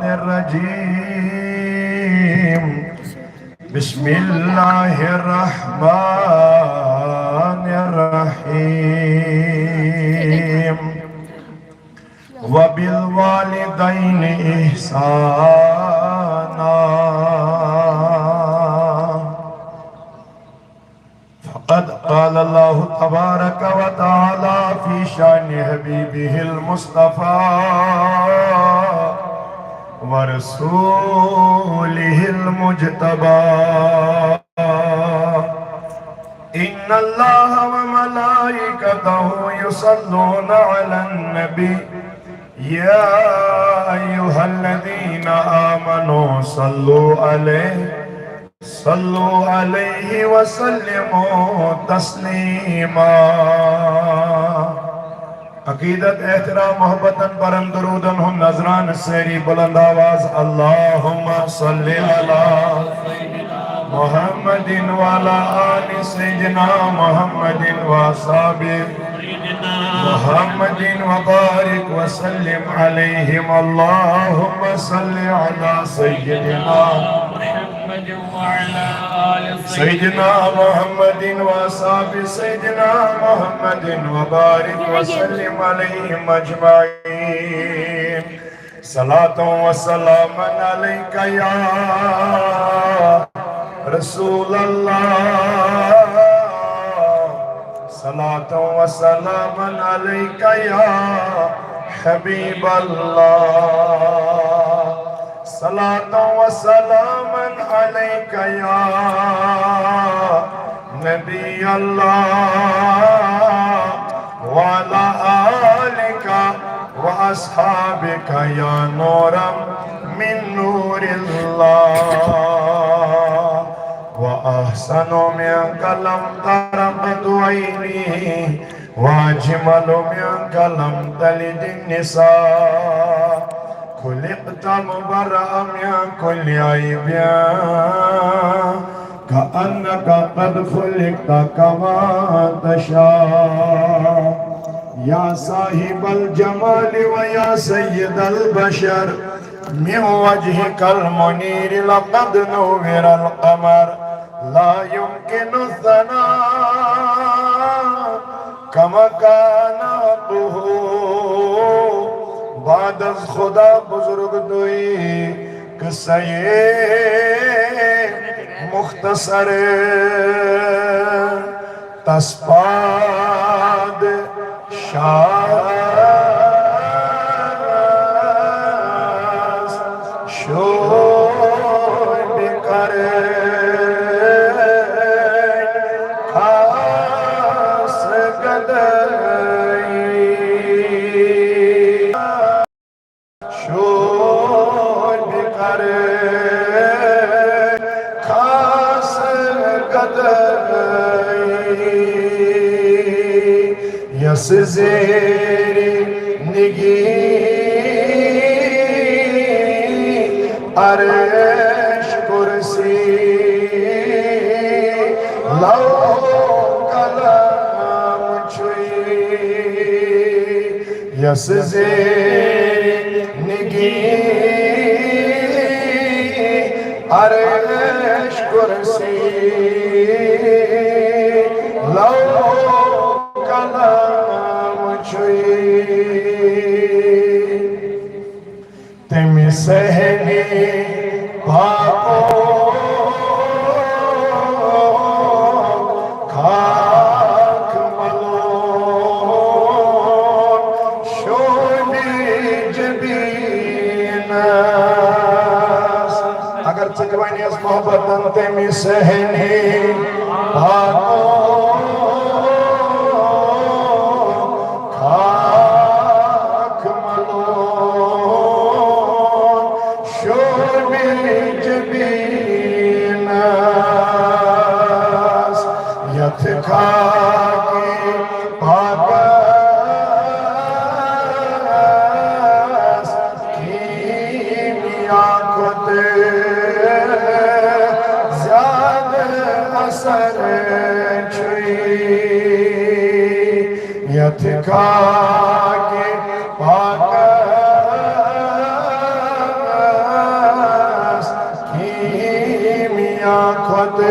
الرجيم بسم الله الرحمن الرحيم وبالوالدين إحسانا فقد قال الله تبارك وتعالى في شأن حبيبه المصطفى ورسوله المجتبى إن الله وملائكته يصلون على النبي يا أيها الذين آمنوا صلوا عليه وسلموا تسلیما. عقیدت احترام محبتاً برم دروداً ہم نظران سیری بلند آواز اللہم صلی علی محمد وعلى آل سيدنا محمد وصحب محمد وبارك وسلم عليهم. اللهم صل على سيدنا محمد وعلى آل سيدنا محمد وصحب سيدنا محمد وبارك وسلم عليهم أجمعين. صلاة وسلام عليك يا رسول اللہ صلاة و سلام علیکہ یا حبیب اللہ صلاة و سلام علیکہ یا نبی اللہ وعلا آلکہ و اصحابکہ یا نورا من نور اللہ وأحسن منك لم تر قط عيني وأجمل منك لم تلد النساء خلقت مبرأ من كل عيب كأنك قد خلقت كما تشاء يا صاحب الجمال ويا سيد البشر من وجهك المنير لقد نور القمر لا يمكن الثناء كما كان حقه بعد از خدا بزرگ دوئی قصہ مختصر تسپاد شاہ یس زیر نگی عرش کرسی لو کلام چھوئی یس زیر نگی عرش کرسی لو کلام تمی سہنی پاکو خاک ملون شونی جبین اگر چکوانی از محبتن تمی سہنی پاکو یتکا کے پاکس محبت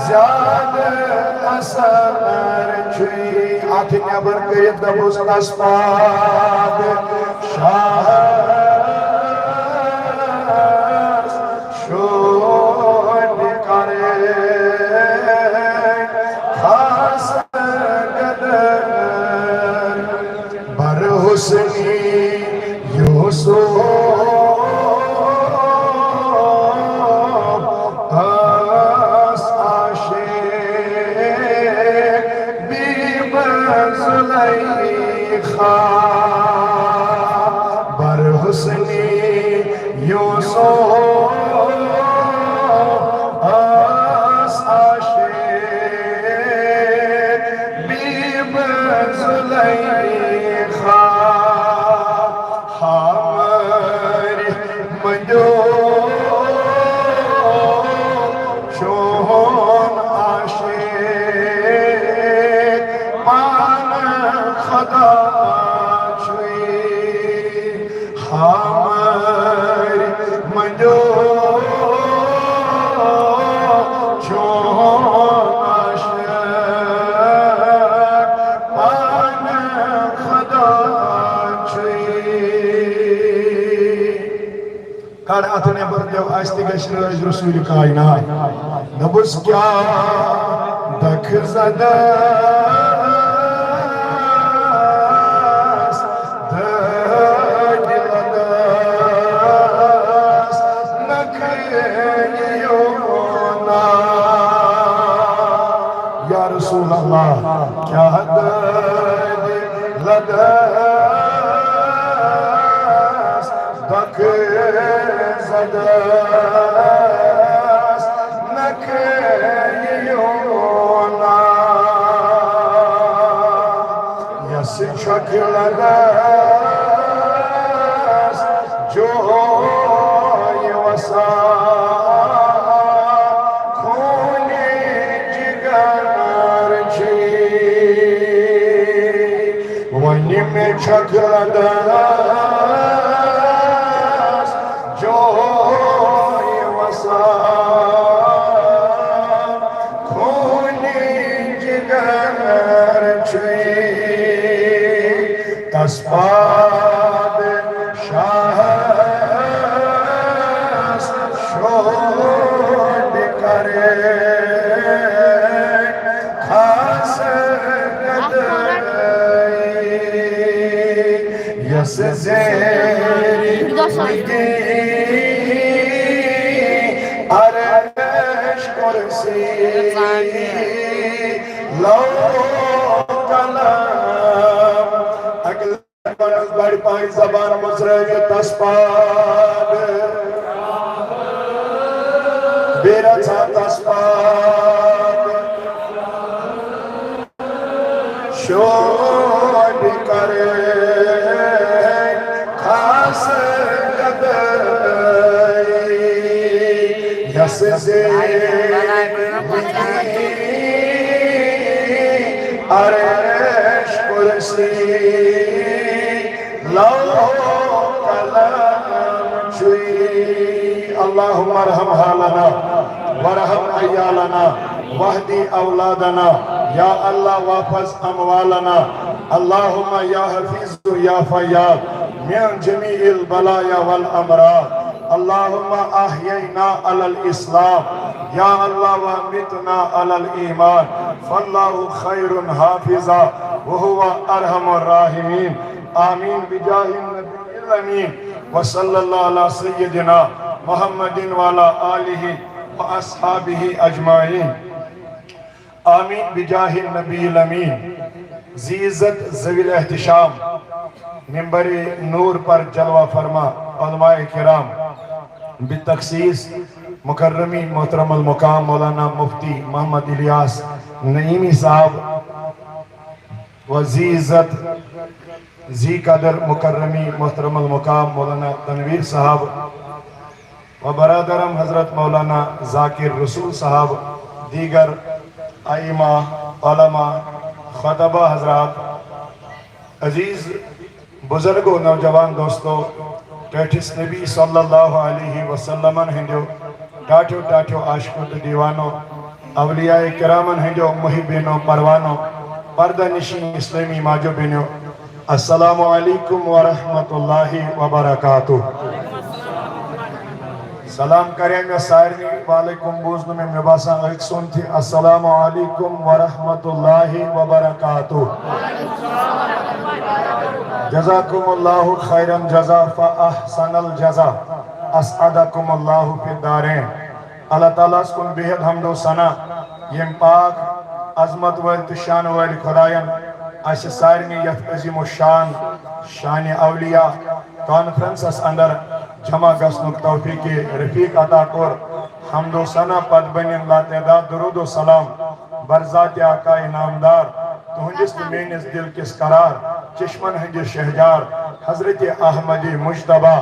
زیادہ اثر چھوئی آتھ نیبر کریت دبوس تسپاد شاہ شون کرے خاص قدر بر حسنی یوسف اس عاشق بی زلیخا بر حسنی یوسف اس عاشق بی زلیخا ہماری مجھو چون عاشق پان خدا چھوئی ہماری مجھو چون عاشق پان خدا کار اتنے بردیو آستی گشن رج رسول کائنات نبس کیا دکھ زداس دگلداس نکھیونا یا رسول اللہ کیا دگلداس زداس نکھیونا یس شکل داس جوی وسا خونی جگر چی ونی میں شکل داس جوی وسا خونی جگر چی تسپاد شاہس شود کرے خاص قدر یس زیری مگی عرش کرسی لو کلام اگل بنز بڑی پائیں زبان مصرے تسپاد بیرا چھا تسپاد شود کرے خاص قدر یس زیری عرش کرسی لو کلام چھوئی اللہم ارحم حالنا ورحم عیالنا وحدی اولادنا یا اللہ واپس اموالنا اللہم یا حفیظ یا فیاض من جمیع البلایا والامراض اللہم احیینا علی الاسلام یا اللہ وامتنا علی الایمان فاللہ خیر حافظا وہو ارحم الراحمین آمین بجاہ النبی الامین وصلی اللہ علی سیدنا محمد وعلی آلہ واصحابہ اجمعین آمین بجاہ النبی الامین ذی عزت ذوی الاحتشام منبر نور پر جلوہ فرما علماء کرام بالتخصیص مکرمی محترم المقام مولانا مفتی محمد الیاس نعیمی صاحب و ذی عزت ذی قدر مکرمی محترم المقام مولانا تنویر صاحب و برادرم حضرت مولانا ذاکر رسول صاحب دیگر ائمہ علماء خطبہ حضرات عزیز بزرگ و نوجوان دوستو ٹیٹھس نبی صلی اللہ علیہ وسلم ہندیو ڈاٹھو ڈاٹھو عاشقوں تو دیوانو اولیاء کرامن ہنجو محبینو پروانو پردہ نشین اسلامی ماجو بینو السلام علیکم ورحمت اللہ وبرکاتہ سلام کریں میں سارنی وعلیکم بوزنو میں باسا ایک سن تھی السلام علیکم ورحمت اللہ وبرکاتہ جزاکم اللہ خیرن جزا فاحسن الجزا اسعدکم اللہ فی الدارین اللہ تعالیٰ اس کن بہت حمد و ثنا یم پاک عظمت والد شان والد خدایان اس سارنی یت عظیم و شان اولیاء کانفرنس اس اندر جمع گسنک توفیق رفیق عطا کور حمد و ثنا پد بنین لا تعداد درود و سلام برذات آقا نامدار تہنجس مینس دل کس قرار چشمن ہنج شہجار حضرت احمد مجتبہ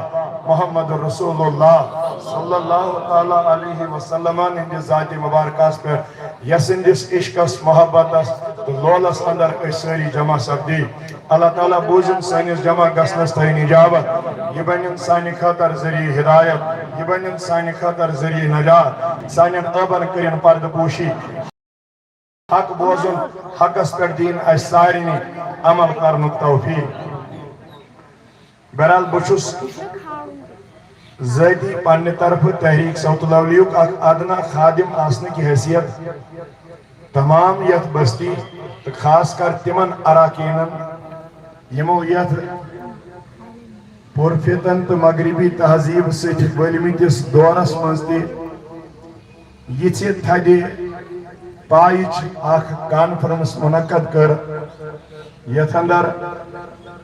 محمد رسول اللہ صلی اللہ علیہ وسلم ہنج ذات مبارکاس پر یسندس عشقس محبتس تو لولس اندر ساری جمع سپدی اللہ تعالیٰ بوزن سانس جمع گسنس تین اجابت یہ بنن سانی خاطر ذریعہ ہدایت یہ بنن سانی خاطر ذریعہ نجات سانین ابن کرن پرد پوشی حق بوزن حقس پر دین اس سارنی عمل کرنک توفیق بہرحال بچس ذاتی پنہ طرف تحریک صوت الاولیاء ادنا خادم آسنے کی حیثیت تمام یت بستی تو خاص کر تمن اراکینن یمو یت پرفتن تو مغربی تہذیب سچ بلمتس دورس منزتی یہ تھدی پائچ اخ کانفرنس منعقد کر یت اندر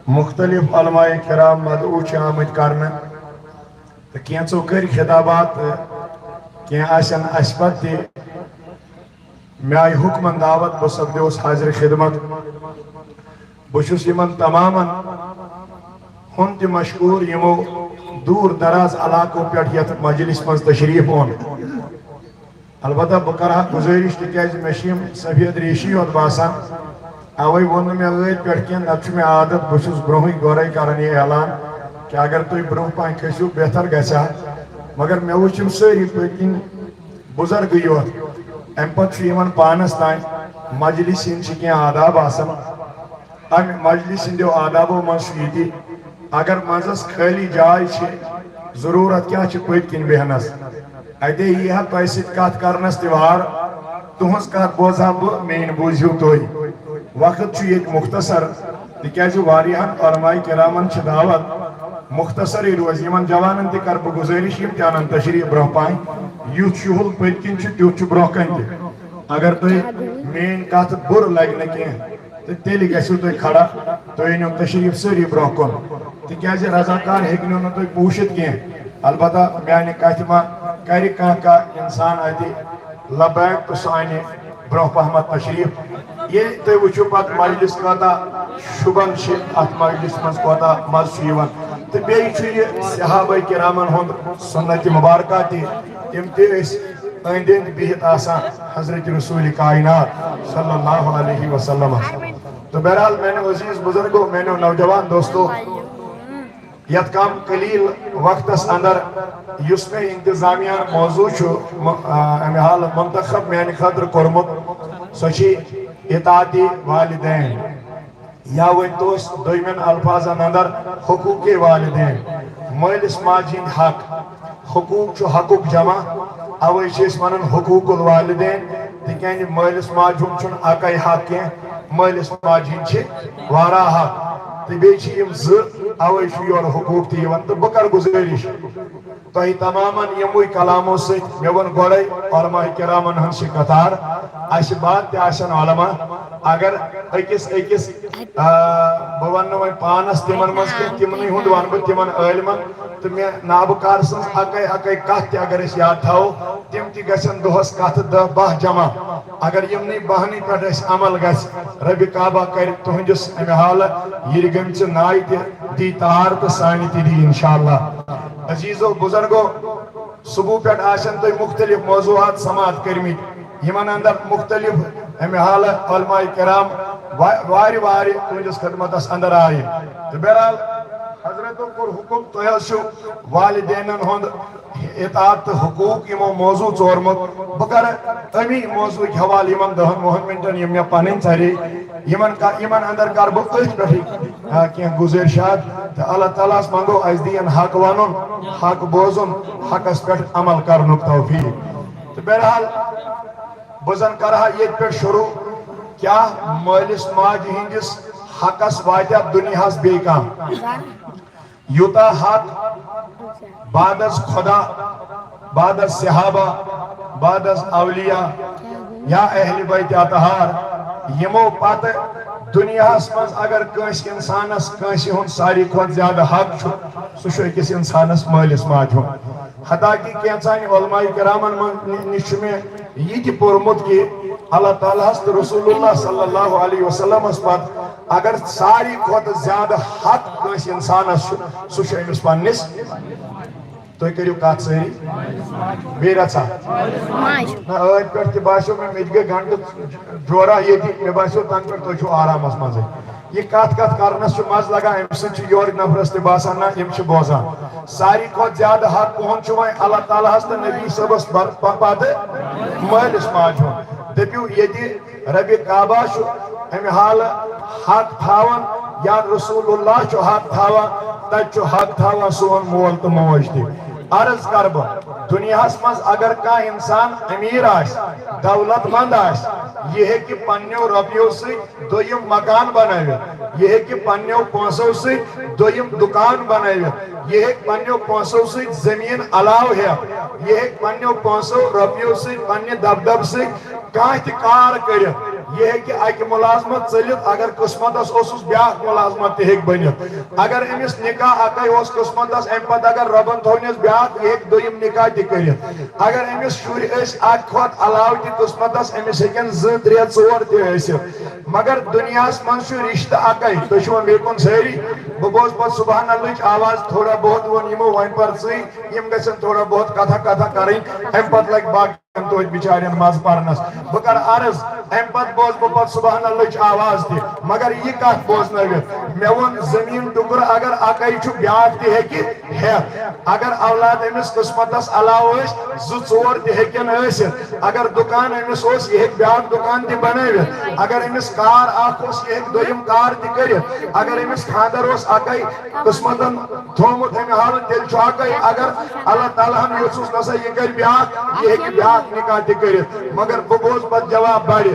مختلف علماء کرام مدعو آمد کرنے تو کینچو کر خطابات کین آشن اشپت تی میں آئی حکمن دعوت بسک دیوس حاضر خدمت بشس یمن تماما ہن تی مشکور یمو دور دراز علاقوں پیٹ یت مجلس مز تشریف ہون البتہ بکرہ گزارش تکیاز مشیم سفید ریشی اور باسان اوی ون میں غیر پیٹ کین نتچ میں عادت بشس برہوی گورائی کرنی اعلان کہ اگر توی برہ پائیں کھسیو بہتر گسا مگر میں وچم ساری پتن بزرگ یوت ام پت یمن پانس تائیں مجلس ہند کین آداب آسان ام مجلس ہندو آدابو منسویتی اگر مزس خالی جائے چھ ضرورت کیا چھ پت کن بہنس ادے یہ پیسے کت کرنس تیوار تہذ کت بوزا بہ مین بوزیو توئی وقت یہ مختصر تکیازِ واریاہن علماء کرامن چھ دعوت مختصر روز یمن جوانن تہ کر بہ گزارش یم تانن تشریف برہ پائیں یوت شہل پت کن چھ تیوت چھ برہ کن تہ اگر تھی مین کت بر لگہ کین تو تیل گھو تھی کھڑا تھی انو تشریف ساری برہ کن تکیازِ رضاکار ہیکنو نہ تھی پوشت کین البتہ میانہ کتھ ما کر کانٛہہ انسان اتہ لبیک تو سانہ برہ پہمت تشریف یہ تھی وچھو پت مجلس کوتا شبن ات مجلس مز کوتا مزہ تو بیٚیہِ یہ صحابہ کرامن ہند سنت مبارکہ تم تہ اند بہت آسان حضرت رسول کائنات صلی اللہ علیہ وسلم تو بہرحال میں نے عزیز بزرگوں میں نے نوجوان دوستو یت کم قلیل وقتس اندر اس میں انتظامیہ موضوع امہ حال منتخب میانہ خاطر کورمت سو اطاعت والدین یا ونتوس دویمن الفاظن اندر حقوق والدین مالس ماجہ ہند حق حقوق حقوق جمع اوے ونان حقوق الوالدین تکیاز مالس ماجہ ہند اکے حق کی مالس ماجہ ہند وارا حق تو بیٚیہِ یم اوے یور حقوق تہ تو بہ کر گزارش تہ تماما یموے کلامو ست مے ون گوڑے علماء کرامن ہن قطار اس بات تہ آسن علماء اگر اکس بہ ون وی پانس تمن مز تمنی ہند ون بہ تمن عالمن تو مے نابکار سن اکے کت تہ اگر اس یاد تھو تم تہ گژھن دہس کت 10-12 جمع اگر یمنی بہنی پہ عمل گژھِ رب کعبہ کر تہندس امہ حال یہ گمچ نائی تہ دی تار تو سانہ تہ دی انشاءاللہ عزیزو بزرگو صبح پہ آسن تہ مختلف موضوعات سماعت کرمت یمن اندر مختلف امہ حال علماء کرام واری تہندس خدمتس اندر آئے تو بہرحال حضرتوں کو حکم تو والدینن ہند اطاعت حقوق یمو موضوع چورمت بکر امی موضوع حوالہ یمن 10 منٹن یم پنن ثری یمن اندر کر بہ ات پہ کی گزارشات اللہ تعالیٰ منگو اس دین حق ونن حق بوزن حقس پہ عمل کرنک توفیق تو بہرحال بزن کرہا یہ پہ شروع کیا مالس ماج ہندس حقس واتیا دنیاس بی کام یوتا حق بعد از خدا بعد از صحابہ بعد از اولیاء یا اہل بیت اطہار یمو پتہ دنیاس مز اگر کنس انسانس کنس ہن ساری کھت زیادہ حق سہ اکس انسانس مالس ماج ہن حتاکہ کینچان علماء کرامن نش میں یہ تہ پورمت کہ اللہ تعالیٰ رسول اللہ صلی اللہ علیہ وسلم پت اگر ساری کھت زیادہ حق کنس انسانس سہ امس پنس تھی کرو کت ساری بیٚیہِ رژھا نہ ٲدۍ پٮ۪ٹھ تہِ باسیو مےٚ تہِ گٔے گنٹہٕ جورا ییٚتہِ مےٚ باسیو تَنہٕ پٮ۪ٹھ تُہۍ چھِو آرامس منٛزٕے یہ کت کرنس مز لگان امہ سۭتۍ یور نفرس تہِ باسان نہ یِم چھِ بوزان ساری کھۄتہٕ زیادٕ حق کُہُنٛد چھُ وۄنۍ اللہ تعالیٰ ہس تہٕ نبی صٲبس پتہٕ مٲلِس ماجہِ ہُنٛد دٔپِو ییٚتہِ ربِ کعبہ چھُ امہِ حالہٕ حق تھاوان یا رسول اللہ چھُ حق تھاوان تتہِ چھُ حق تھاوان سون مول تہٕ موج تہِ عرض کر بہٕ دنیاہس منٛز اگر کانٛہہ انسان امیر آسہِ دولت مند آسہِ یہ ہیٚکہِ پننیو رۄپیو سۭتۍ دوٚیِم مکان بنٲوِتھ یہ ہیٚکہِ پننیو پونٛسو سۭتۍ دوٚیِم دُکان بنٲوِتھ یہ ہیٚکہِ پننیو پونٛسو سۭتۍ زٔمیٖن علاوٕ ہٮ۪تھ یہ ہیٚکہِ پننیو پونٛسو رۄپیو سۭتۍ پننہِ دبدبہٕ سۭتۍ کانٛہہ تہِ کار کٔرِتھ یہ ہے کہ اکہ ملازمت چلت اگر قسمتس اوسس بیاکھ ملازمت تہ ہیٚکہِ بنت اگر امس نکاح اکے اوس قسمتس ام پتہٕ اگر ربن تھونس بیاکھ یہ ہیٚکہِ دوٚیِم نکاح تہ کٔرِتھ اگر امس شُرۍ ٲسۍ اکھ کھۄتہٕ علاوٕ تہ قسمتس امس ہیٚکن 2 3 4 تہ ٲسِتھ مگر دنیاہس منٛز چھُ رشتہٕ اکے تُہۍ چھِوا مےٚ کُن سٲری بہٕ بوزٕ پتہٕ سبحان اللہٕچ آواز تھوڑا بہت ووٚن یِمو وۄنۍ پر ژٕے یِم گژھن تھوڑا بہت کتھا کرٕنۍ امہِ پتہٕ لگہِ باقی توتہِ بِچارٮ۪ن مزٕ پرنس بہٕ کرٕ عرض امہِ پتہٕ بوزٕ بہٕ پتہٕ سبحان اللہٕچ آواز تہِ مگر یہِ کتھ بوزنٲوِتھ مےٚ ووٚن زٔمیٖن ٹُکرٕ اگر اکے چھُ بیاکھ تہِ ہیٚکہِ ہٮ۪تھ اگر اولاد أمِس قسمتس علاوٕ ٲسۍ 2 4 تہِ ہیٚکن ٲسِتھ اگر دُکان أمِس اوس یہِ ہیٚکہِ بیاکھ دُکان تہِ بنٲوِتھ اگر أمِس کار اکھ اوس یہِ ہیٚکہِ دوٚیِم کار تہِ کٔرِتھ اگر أمِس خانٛدر اوس اکے قسمتن تھومُت امہِ حالہٕ تیٚلہِ چھُ اکے اگر اللہ تعالیٰ ہن یوٚژھُس نسا یہِ کرِ بیاکھ یہِ ہیٚکہِ بیاکھ نکاح تہ کرت مگر بہ بوز پتہٕ جواب بڑِ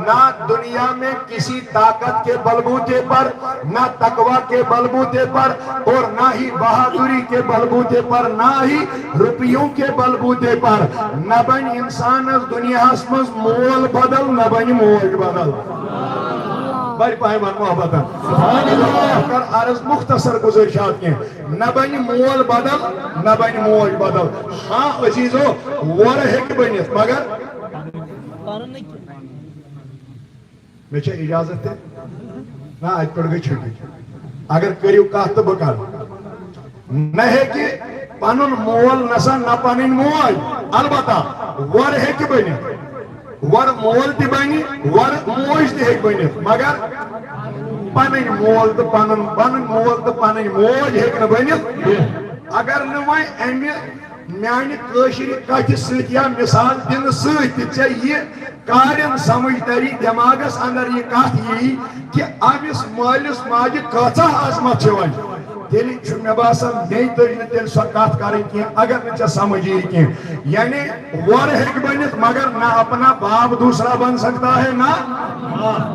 نہ دنیا میں کسی طاقت کے بلبوتے پر نہ تقوی کے بلبوتے پر اور نہ ہی بہادری کے بلبوتے پر نہ ہی روپیوں کے بلبوتے پر نہ بن انسانس دنیاہس منٛز مول بدل نہ بن موج بدل بڑ پائے من محبت کر عرض مختصر گزارشات کی نہ بن مول بدل نہ بن موج بدل ہاں عزیزو ور ہیٚکہِ بنت مگر مے چھےٚ اجازت تہِ نہ اتہِ پٮ۪ٹھ گٔے چھُٹی اگر کٔرِو کتھ تہٕ بہٕ کرٕ نہ ہیٚکہِ پنُن مول نسا نہ پنٕنۍ موج البتہ ور ہیٚکہِ بنِتھ ور مول تہِ بنہِ ور موج تہِ ہیٚکہِ بنِتھ مگر پنٕنۍ مول تہٕ پنُن مول تہٕ پنٕنۍ موج ہیٚکہِ نہٕ بنِتھ اگر نہٕ وۄنۍ امہِ میانہِ کٲشرِ کتھِ سۭتۍ یا مثال دِنہٕ سۭتۍ تہِ ژےٚ یہِ کارٮ۪ن سمجھ تری دٮ۪ماغس اندر یہِ کتھ یی کہِ أمِس مٲلِس ماجہِ کۭژاہ عظمت چھِ وۄنۍ تیٚلہِ چھُ مےٚ باسان بیٚیہِ تٔج نہٕ تیٚلہِ سۄ کتھ کرٕنۍ کینٛہہ اگر نہٕ ژےٚ سمجھ یی کینٛہہ یعنی ور ہیٚکہِ بٔنِتھ مگر نہ اپنا باپ دوسرا بن سکتا ہے نہ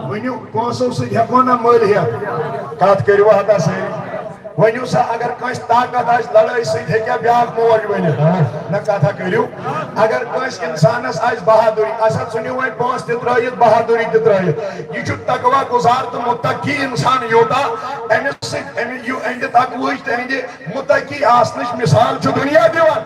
ؤنِو پونٛسو سۭتۍ ہٮ۪کو نہ مٔلۍ ہٮ۪تھ کتھ کٔرِو حتا سٲری ؤنِو سا اگر کٲنٛسہِ طاقت آسہِ لڑٲے سۭتۍ ہیٚکیٛاہ بیٛاکھ موج بٔنِتھ نہ کتھا کٔرِو اگر کٲنٛسہِ انسانس آسہِ بہادری اسا ژھٕنِو وۄنۍ پونٛسہٕ تہِ ترٲیِتھ بہادری تہِ ترٲیِتھ یہِ چھُ تقویٰ گُزار تہٕ مُتقی انسان یوٗتاہ أمِس سۭتۍ یِہنٛدِ تقوہٕچ تہٕ یِہنٛدِ مُتقی آسنٕچ مثال چھُ دُنیا دِوان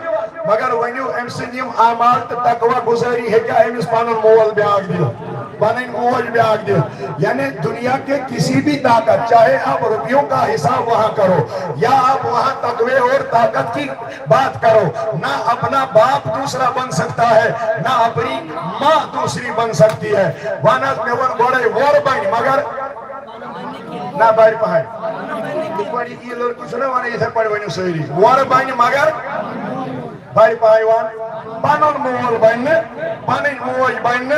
مگر ؤنِو أمۍ سٕنٛدۍ یِم اعمال تہٕ تقویٰ گُزٲری ہیٚکیٛاہ أمِس پنُن مول بیٛاکھ دِتھ پنٕنۍ موج بیٛاکھ دِتھ یعنی دنیا کے کسی بھی طاقت چاہے آپ روپیوں کا حساب وہاں کرو یا آپ وہاں تقوی اور طاقت کی بات کرو نہ اپنا باپ دوسرا بن سکتا ہے نہ اپنی ماں دوسری بن سکتی ہے ونت میں ون گوڑے ور بن مگر نہ بڑھ پائے پڑی یہ لڑکہ چھنا وانا یہ پڑی ونیو ساری مور بانی مگر بھائی پائیوان پنن مول بننے پنن موج بننے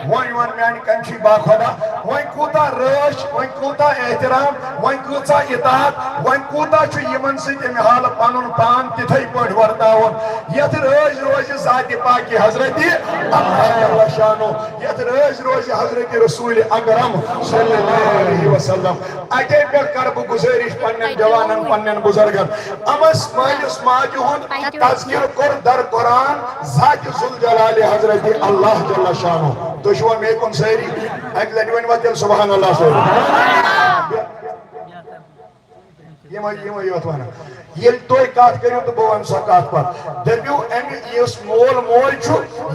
وۄنۍ وَن میانہِ کنچی با خدا وۄنۍ کوٗتاہ رٲچھ وۄنۍ کوٗتاہ احترام وۄنۍ کۭژاہ اطاعت وۄنۍ کوٗتاہ چھُ یِمن سۭتۍ اَمہِ حالہٕ پنُن پان تِتھٕے پٲٹھۍ ورتاوُن یتھ رٲزۍ روزِ ذاتِ پاکہِ حضرتِ اللہ جل شانو یتھ رٲزۍ روزِ حضرتِ رسول اکرم صلی اللہ علیہ وسلم اتے پٮ۪ٹھ کرٕ بہٕ گُزٲرِش پننٮ۪ن جوانن پننٮ۪ن بُزرگن أمس مٲلِس ماجہِ ہُنٛد تذکِر کوٚر در قرآن ذاتِ ذوالجلال حضرت اللہ جل شانو تُہۍ چھِوا مےٚ کُن سٲری اکہِ لٹہِ ؤنِوا تیٚلہِ سبحان اللہ سٲری یِمے یوت ونان ییٚلہِ تُہۍ کتھ کٔرِو تہٕ بہٕ ونہٕ سۄ کتھ پتہٕ دٔپِو امہِ یُس مول موج چھُ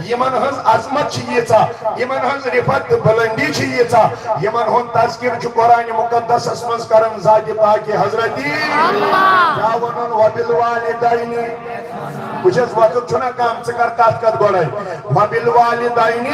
یِمن ہٕنٛز عظمت چھِ ییٖژاہ یِمن ہٕنٛز رِفت تہٕ بُلندی چھِ ییٖژاہ یِمن ہُنٛد تذکِر چھُ قرآنِ مُقدسس منٛز کران ذاتِ پاکہِ حضرت کیٛاہ وَنُن وَبِالوالِدَینِ بہٕ چھَس وقت چھُنا کم ژٕ کر کتھ گۄڈے وَبِالوالِدَینِ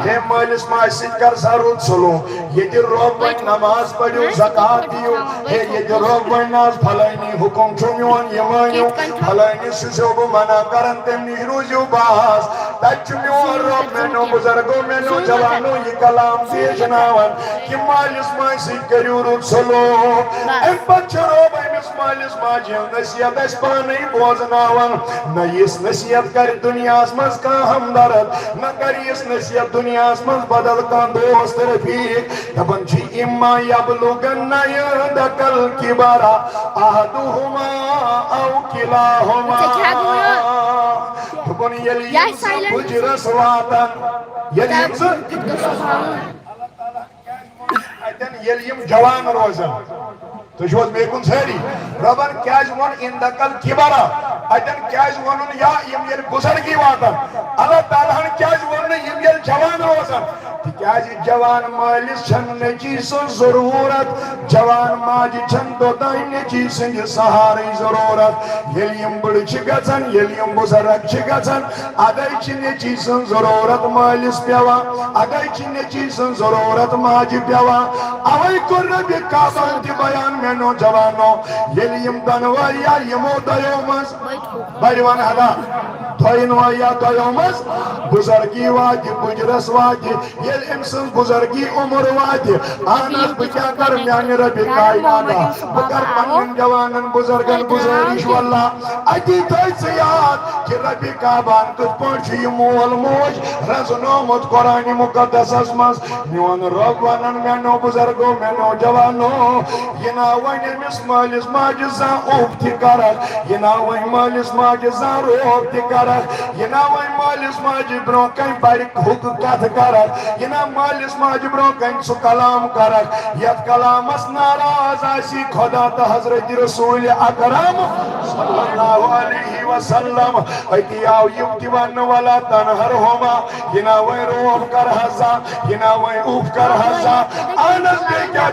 ہے مٲلِس ماجہِ سۭتۍ کر سا رُت سلوٗک ییٚتہِ رۄب وَنہِ نماز پٔرِو زکات دِیِو ہے ییٚتہِ رۄب وَنہِ نہ حظ فلٲنی حُکُم چھُ میون یہِ مٲنِو فلٲنِس چھُسو بہٕ منع کران تمہِ نِش روٗزِو باز تتہِ چھُ میون رۄب میانیو بُزرگو میانیو جوانو یہِ کلام بیچھناوان کہِ مٲلِس ماجہِ سۭتۍ کٔرِو رُت سلوٗک امہِ پتہٕ چھُ رۄب أمِس مٲلِس ماجہِ ہٕنٛز نصیحت اسہِ پانے بوزناوان نہ یِژھ نصیحت کرِ دُنیاہس منٛز کانٛہہ ہمدرد نہ کرِ یِژھ نصیحت دُنیاہس منٛز بدل کانٛہہ دوست تہٕ رفیٖق دپان چھِ اِما یبلغن عندک الکبر احدہما او کلاہما دوٚپُن ییٚلہِ یِم زٕ بُجرس واتن ییٚلہِ یِم زٕ اتٮ۪ن ییٚلہِ یِم جوان روزن تُہۍ چھِو حظ مےٚ کُن سٲری رۄبن کیٛازِ ووٚن عندک الکبر اتٮ۪ن کیٛازِ ووٚنُن یا یِم ییٚلہِ بُزرگی واتن اللہ تعالیٰ ہن کیٛازِ ووٚن نہٕ یِم ییٚلہِ جوان روزن تِکیٛازِ جوان مٲلِس چھنہٕ نیٚچی سٕنٛز ضروٗرت جوان ماجہِ چھنہٕ توٚتانۍ نیٚچی سٕنٛدِ سہارٕچ ضروٗرت ییٚلہِ یِم بٕڑٕ چھِ گژھان ییٚلہِ یِم بُزرگ چھِ گژھان ادے چھِ نیٚچی سٕنٛز ضروٗرت مٲلِس پیٚوان ادے چھِ نیٚچی سٕنٛز ضروٗرت ماجہِ پیٚوان اوے کوٚر رۄبِ کعبن تہِ بیان میانیو جوانو ییٚلہِ یِم دۄنوے یا یِمو دۄیو منٛز بڑِ ون ہدا دۄینوے یا دۄیو منٛز بُزرگی واتہِ بُجرس واتہِ ییٚلہِ أمۍ سٕنٛز بُزرگی عمر واتہِ اہن حظ بہٕ کیٛاہ کرٕ میانہِ رۄبِ کایناتا بہٕ کرٕ پننٮ۪ن جوانن بُزرگن گُزٲرِش واللہ اتی تھٲے ژٕ یاد کہِ رۄبِ کعبان کِتھ پٲٹھۍ چھُ یہِ مول موج رزنومُت قرآنِ مُقدسس منٛز میون رۄب ونان میانیو بُزرگو میانیو جوانو یہِ نا وۄنۍ أمِس مٲلِس ماجہِ زانٛہہ اوٚپ تہِ کرکھ یہِ نا وۄنۍ مٲلِس ماجہِ زانٛہہ روب تہِ کرکھ یہِ نا وۄنۍ مٲلِس ماجہِ برٛونٛہہ کنہِ بڑِ حُکہٕ کتھ کرکھ یہِ نا مٲلِس ماجہِ برٛونٛہہ کنہِ سُہ کلام کرکھ یتھ کلامس ناراض آسی خدا تہٕ حضرت رسول اکرم صلی اللہ علیہ وسلم اتی آو یِم تہِ وننہٕ ولا تنہرہما یہِ نا وۄنۍ روب کرہا زانٛہہ یہِ نا وۄنۍ اوٚپ کرہا زانٛہہ اہن حظ بیٚیہِ کیٛاہ